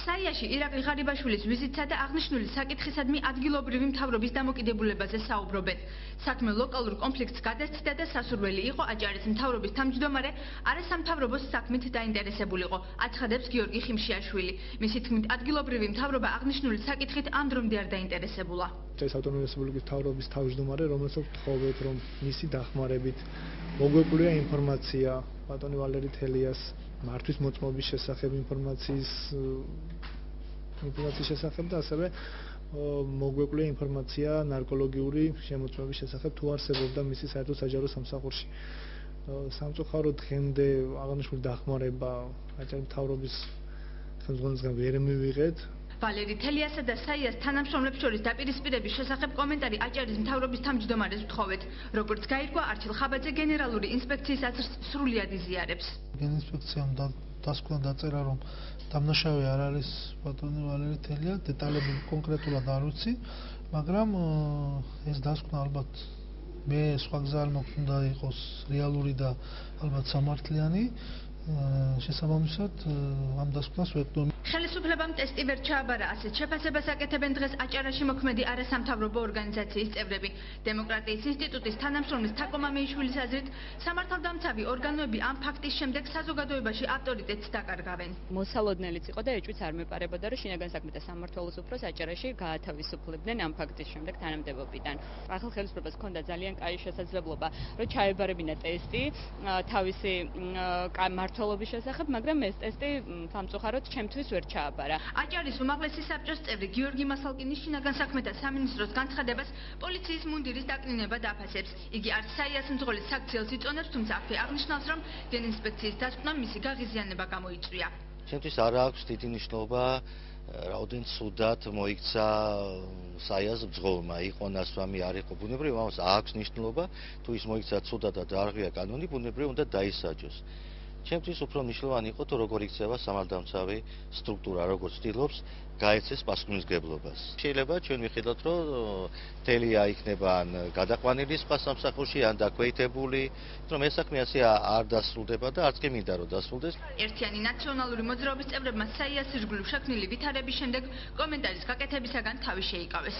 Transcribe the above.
საიაში ირაკლი ღარიბაშვილის ვიზიტსა და აღნიშნული საკითხისადმი ადგილობრივი მთავრობის დამოკიდებულებაზე საუბრობენ. საქმე ლოკალურ კონფლიქტს გადასცდა და სასურველი იყო აჭარის მთავრობის თავმჯდომარე არასამთავრობო საქმით დაინტერესებულიყო, აცხადებს გიორგი ხიმშიაშვილი. მისი თქმით, ადგილობრივი მთავრობა აღნიშნული საკითხით ამ დრომდე არ დაინტერესებულა. ეს ავტონომიური რესპუბლიკის მთავრობის თავმჯდომარე, რომელსაც ვთხოვეთ, რომ მისი დახმარებით მოგვეკვლიო ინფორმაცია ბატონი ვალერი თელიას მართვის მოწმობის შესახებ ინფორმაციის შესახებ და ასევე მოგვეკვლიო ინფორმაცია ნარკოლოგიური შემოწმების შესახებ თუ არსებობდა მისი საერთო საჯარო სამსახურში. სამწუხაროდ დღემდე აღნიშნული დახმარება აჭარის მთავრობის ხელმძღვანელისგან ვერ მივიღეთ. ვალერი თელიასა და საიას თანამშრომლებს შორის დაპირისპირების შესახებ კომენტარი აჭარის მთავრობის თავმჯდომარეს ვთხოვეთ. როგორც გაირკვა, არჩილ ხაბაძე გენერალური ინსპექციის აზრს სრულიად იზიარებს. ინსპექციამ დასკვნა დაწერა, რომ დამნაშავე არ არის ბატონი ვალერი თელია, დეტალები კონკრეტულად არ ვიცი, მაგრამ ეს დასკვნა ალბათ მე სხვა გზა არ მაქვს, უნდა იყოს რეალური და ალბათ სამართლიანი. შესაბამისად ამ დასკვნას ვეტყვი. ხელისუფლებამ ტესტი ვერ ჩააბარა, ასეთ შეფასებას აკეთებენ დღეს აჭარაში მოქმედი არასამთავრობო ორგანიზაციის წევრები. დემოკრატიის ინსტიტუტის თანამშრომლის თაკო მამეიშვილის აზრით, სამართალდამცავი ორგანოები ამ ფაქტის შემდეგ საზოგადოებაში ავტორიტეტს დაკარგავენ. მოსალოდნელიც იყო და ეჭვიც არ მეპარებოდა, რომ შინაგან საქმეთა სამმართველოს უფროს აჭარაში გაათავისუფლებდნენ ამ ფაქტის შემდეგ თანამდებობიდან. ახალ ხელისუფლებას ჰქონდა ძალიან კაი შესაძლებლობა, რომ ჩაებარებინა ტესტი თავისი მმართველობის შესახებ, მაგრამ ეს ტესტი სამწუხაროდ ჩემთვის ვერ ჩააბარა. აჭარის უმაღლესი საბჭოს წევრი გიორგი მასალკინის შინაგან საქმეთა სამინისტროს განცხადებას პოლიციის მუნდირის დაკნინება დაფასებს. იგი არც საიას მძღოლის საქციელს იწონებს, თუმცა აქვე აღნიშნავს, რომ გენინსპექციის დასკვნამ მისი გაღიზიანება გამოიწვია. ჩემთვის არ აქვს დიდი მნიშვნელობა რაოდენ ცუდად მოიქცა საიას ბრძოლმა, იყო ნასვამი, არ იყო ბუნებრივი, ამას აქვს მნიშვნელობა, თუ ის მოიქცა ცუდად და დაარღვია კანონი, ბუნებრივი უნდა დაისაჯოს. ჩემთვის უფრო მნიშვნელოვანი იყო თუ როგორ იქცევა სამართალდამცავი სტრუქტურა, როგორ ცდილობს გაეცეს პასუხისმგებლობას. შეიძლება ჩვენ ვიხედოთ, რომ თელია იქნება ან გადაყვანილი სხვა სამსახურში, ან დაქვეითებული, რომ ეს საქმე ასე არ დასრულდება და არც კი მინდა რომ დასრულდეს. ერთიანი ნაციონალური მოძრაობის წევრებმა საიას ირგვლივ შექმნილი ვითარების შემდეგ კომენტარის გაკეთებისაგან თავი შეიკავეს.